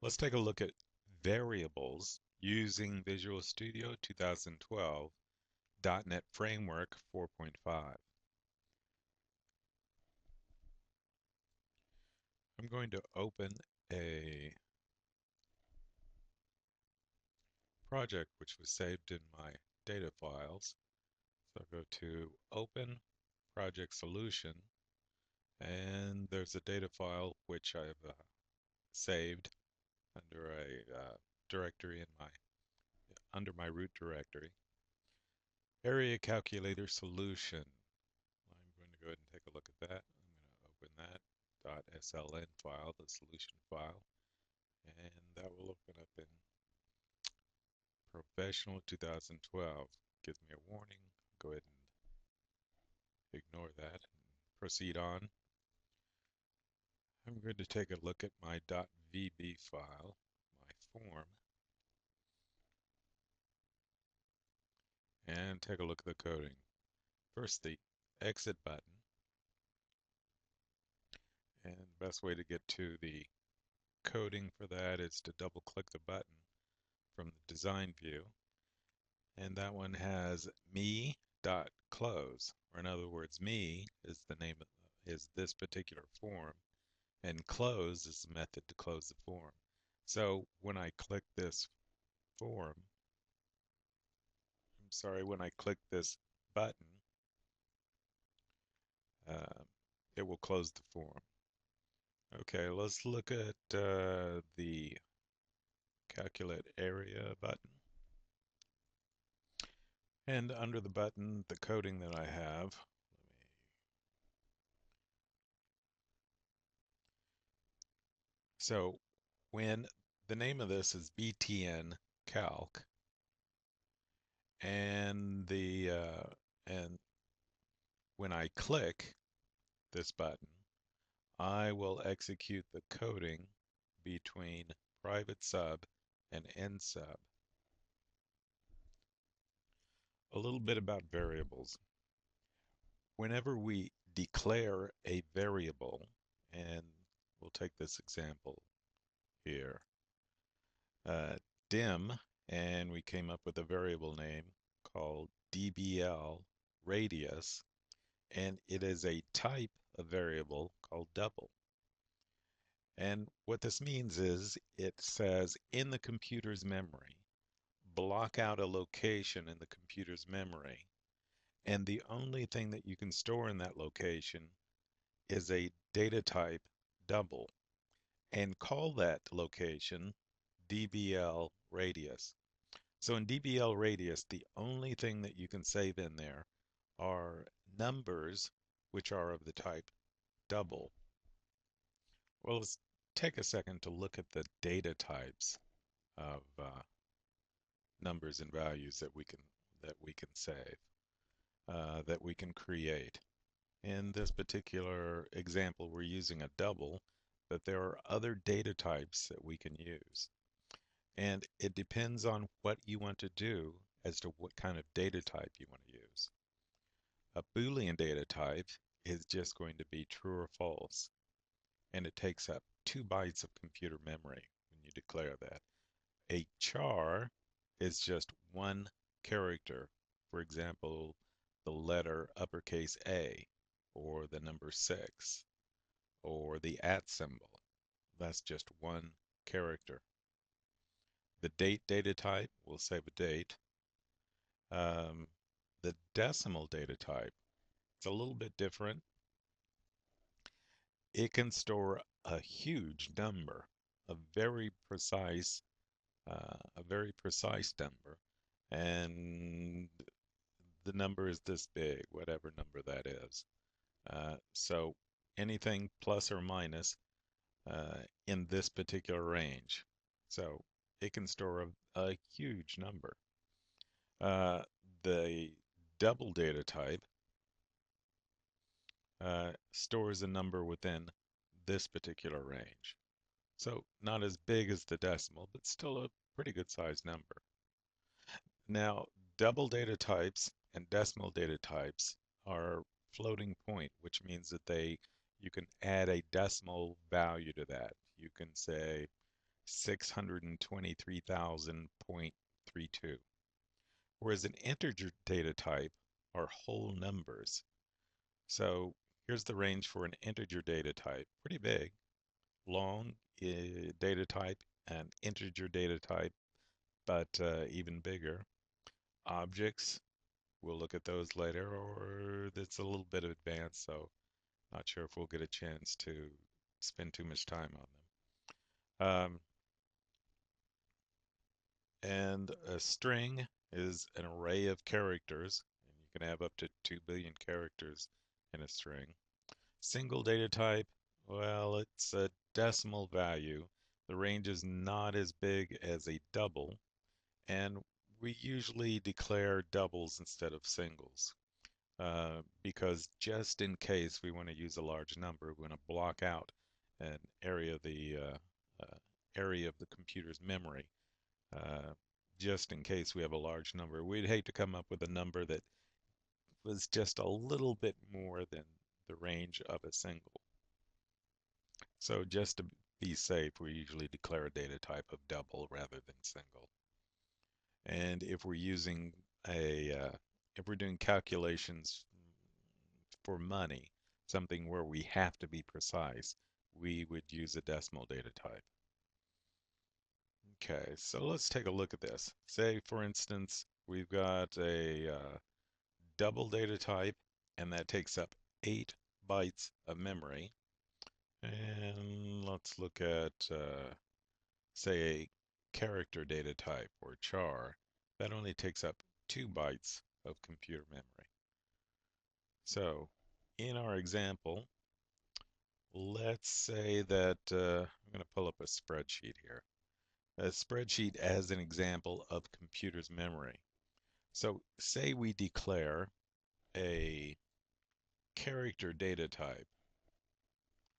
Let's take a look at variables using Visual Studio 2012 .NET Framework 4.5. I'm going to open a project which was saved in my data files. So I'll go to Open Project Solution, and there's a data file which I've saved under a directory in my under my root directory. Area Calculator Solution. I'm going to go ahead and take a look at that. I'm going to open that .sln file, the solution file, and that will open up in Professional 2012. Gives me a warning. Go ahead and ignore that and proceed on. I'm going to take a look at my .vb file, my form, and take a look at the coding. First, the exit button, and the best way to get to the coding for that is to double click the button from the design view, and that one has me.close, or in other words, me is the name of, is this particular form, and close is the method to close the form. So when I click this form, I'm sorry, when I click this button, uh, it will close the form. Okay, let's look at the calculate area button. And under the button, the coding that I have, so when the name of this is BTN Calc, and when I click this button, I will execute the coding between private sub and end sub. A little bit about variables. Whenever we declare a variable, and we'll take this example here, uh, dim, and we came up with a variable name called dbl radius, and it is a type of variable called double. And what this means is it says in the computer's memory, block out a location in the computer's memory, and the only thing that you can store in that location is a data type double, and call that location dbl radius. So in dbl radius, the only thing that you can save in there are numbers which are of the type double. Well, let's take a second to look at the data types of numbers and values that we can save, that we can create. In this particular example, we're using a double, but there are other data types that we can use. And it depends on what you want to do as to what kind of data type you want to use. A Boolean data type is just going to be true or false, and it takes up 2 bytes of computer memory when you declare that. A char is just one character. For example, the letter uppercase A, or the number 6, or the @ symbol. That's just one character. The date data type will save a date. Um, the decimal data type, it's a little bit different. It can store a huge number, a very precise, number, and the number is this big, whatever number that is. So anything plus or minus in this particular range. So it can store a huge number. Uh, the double data type stores a number within this particular range. So not as big as the decimal, but still a pretty good sized number. Now, double data types and decimal data types are floating point, which means that you can add a decimal value to that. You can say 623,000.32. Whereas an integer data type are whole numbers. So here's the range for an integer data type. Pretty big. Long data type and integer data type, but even bigger. Objects, we'll look at those later, or it's a little bit advanced, so not sure if we'll get a chance to spend too much time on them. And a string is an array of characters, and you can have up to 2 billion characters in a string. Single data type, well, it's a decimal value. The range is not as big as a double, and we usually declare doubles instead of singles. Because just in case we want to use a large number, we want to block out an area of the computer's memory, uh, just in case we have a large number. We'd hate to come up with a number that was just a little bit more than the range of a single. So just to be safe, we usually declare a data type of double rather than single. And if we're using if we're doing calculations for money, something where we have to be precise, we would use a decimal data type. Okay, so let's take a look at this. Say, for instance, we've got a double data type, and that takes up 8 bytes of memory. And let's look at, say, a character data type, or char. That only takes up 2 bytes of computer memory. So, in our example, let's say that I'm going to pull up a spreadsheet here. A spreadsheet as an example of computer's memory. So say we declare a character data type,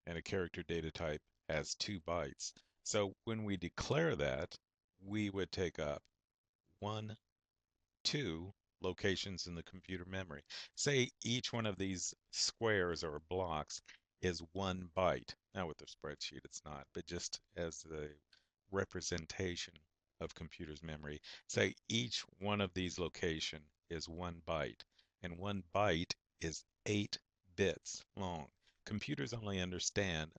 and a character data type has 2 bytes. So when we declare that, we would take up 1, 2 locations in the computer memory. Say each one of these squares or blocks is 1 byte. Now with the spreadsheet it's not, but just as the representation of computer's memory, say each one of these location is 1 byte, and 1 byte is 8 bits long. Computers only understand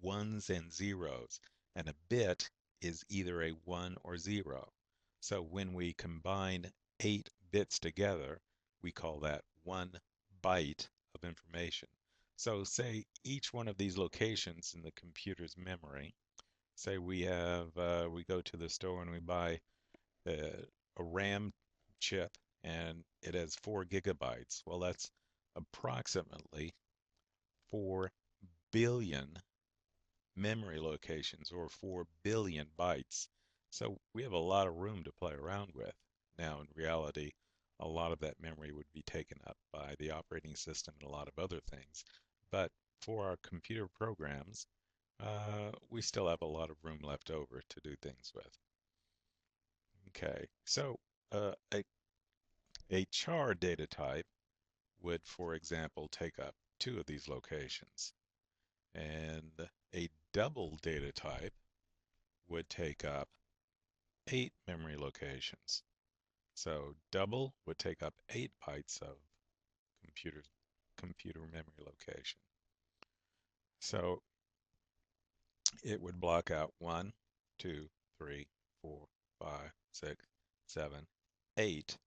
ones and zeros, and a bit is either a 1 or 0. So when we combine 8 bits together, we call that 1 byte of information. So say each one of these locations in the computer's memory, say we go to the store and we buy a RAM chip and it has 4 gigabytes. Well, that's approximately 4 billion memory locations, or 4 billion bytes. So we have a lot of room to play around with. Now, in reality, a lot of that memory would be taken up by the operating system and a lot of other things. But for our computer programs, we still have a lot of room left over to do things with. Okay, so a char data type would, for example, take up 2 of these locations. And a double data type would take up 8 memory locations. So double would take up 8 bytes of computer computer memory location. So it would block out 1, 2, 3, 4, 5, 6, 7, 8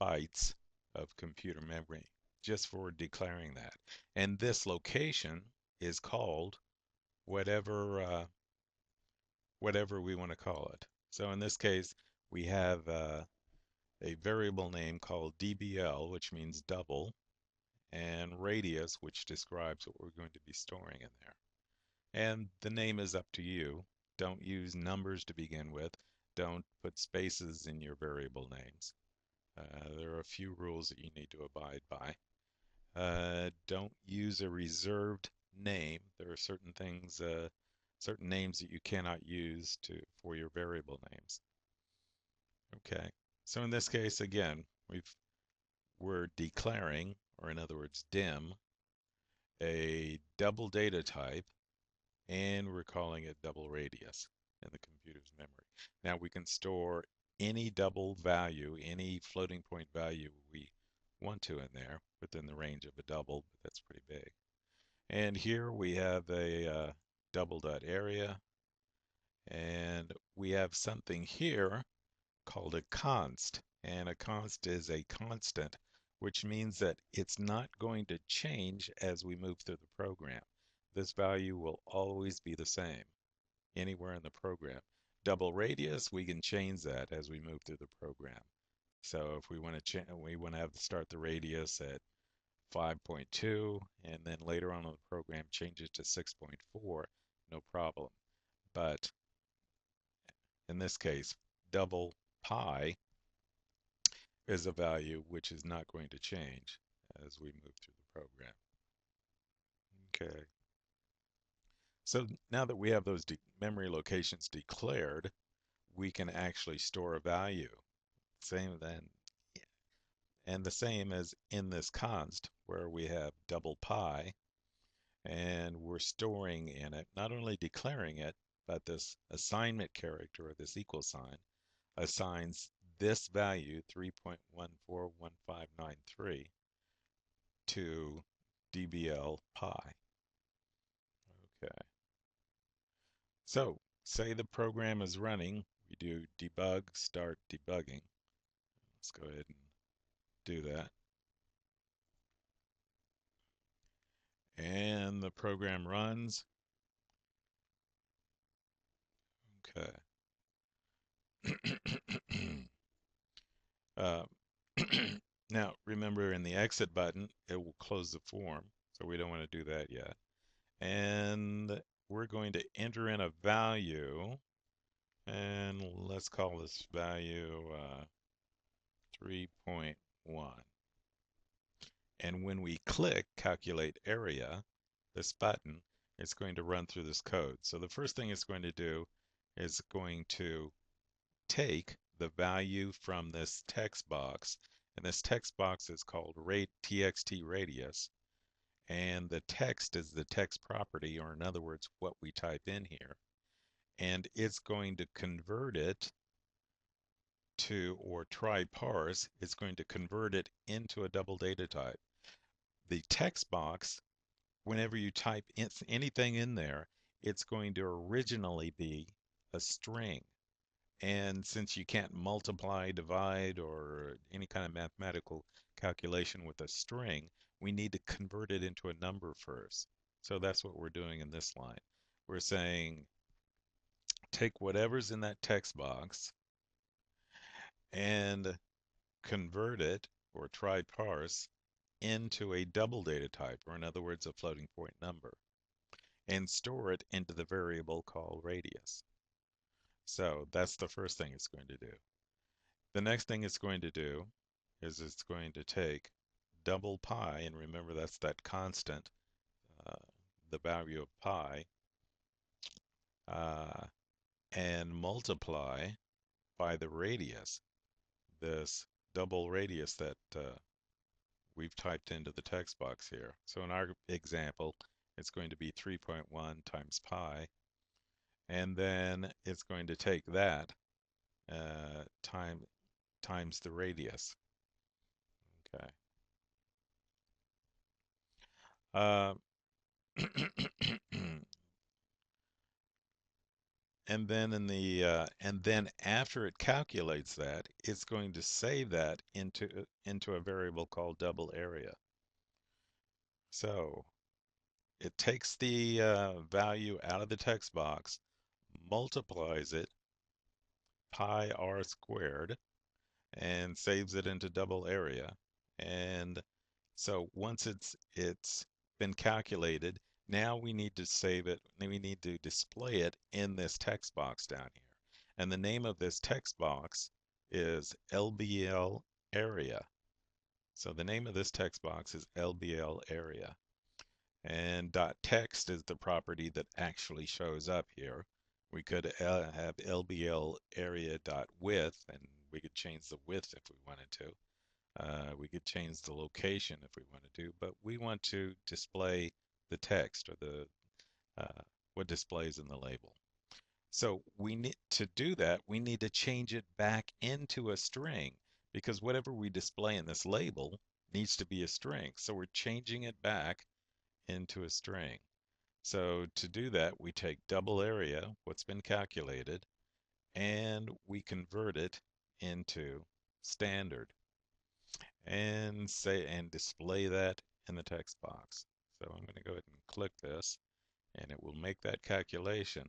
bytes of computer memory just for declaring that. And this location is called whatever whatever we want to call it. So in this case, we have a variable name called dbl, which means double, and radius, which describes what we're going to be storing in there. And the name is up to you. Don't use numbers to begin with. Don't put spaces in your variable names. There are a few rules that you need to abide by. Don't use a reserved name. There are certain things, certain names that you cannot use for your variable names. Okay. So in this case, again, we're declaring, or in other words, dim, a double data type, and we're calling it double radius. in the computer's memory. Now we can store any double value, any floating point value we want to in there within the range of a double, but that's pretty big. And here we have a double dot area, and we have something here called a const. And a const is a constant, which means that it's not going to change as we move through the program. This value will always be the same anywhere in the program. Double radius, we can change that as we move through the program. So if we want to have start the radius at 5.2 and then later on in the program change it to 6.4, no problem. But in this case, double pi is a value which is not going to change as we move through the program. Okay. So now that we have those memory locations declared, we can actually store a value. Same then, and the same as in this const where we have double pi, and we're storing in it, not only declaring it, but this assignment character or this equal sign assigns this value 3.141593 to dbl pi. Okay. So say the program is running, we do debug, start debugging. Let's go ahead and do that. And the program runs. Okay. uh, now, remember in the exit button, it will close the form, so we don't want to do that yet. And we're going to enter in a value, and let's call this value 3.1. And when we click Calculate Area, this button, it's going to run through this code. So the first thing it's going to do is going to take the value from this text box, and this text box is called txt radius, and the text is the text property, or in other words, what we type in here, and it's going to convert it to, or try parse, it's going to convert it into a double data type. The text box, whenever you type anything in there, it's going to originally be a string. And since you can't multiply, divide, or any kind of mathematical calculation with a string, we need to convert it into a number first. So that's what we're doing in this line. We're saying take whatever's in that text box and convert it, or try parse, into a double data type, or in other words, a floating point number, and store it into the variable called radius. So that's the first thing it's going to do. The next thing it's going to do is it's going to take double pi, and remember that's that constant, uh, the value of pi, uh, and multiply by the radius, this double radius that we've typed into the text box here. So in our example, it's going to be 3.1 times pi, and then it's going to take that times the radius. Okay. Uh, and then after it calculates that, it's going to save that into a variable called double area. So it takes the value out of the text box, multiplies it pi r squared, and saves it into double area. And so once it's been calculated, now we need to save it, we need to display it in this text box down here. And the name of this text box is LBL area. So the name of this text box is LBL area. And .text is the property that actually shows up here. We could have LBL area.width, and we could change the width if we wanted to. We could change the location if we wanted to, but we want to display the text, or the what displays in the label. So we need to do that, we need to change it back into a string because whatever we display in this label needs to be a string. So we're changing it back into a string. So to do that, we take double area, what's been calculated, and we convert it into standard and say and display that in the text box. So I'm going to go ahead and click this and it will make that calculation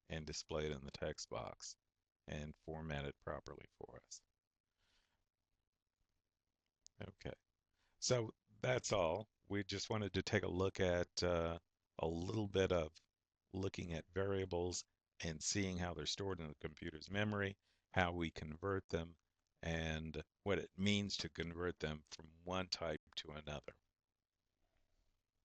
and display it in the text box and format it properly for us. Okay, so that's all. We just wanted to take a look at a little bit of looking at variables and seeing how they're stored in the computer's memory, how we convert them, and what it means to convert them from one type to another.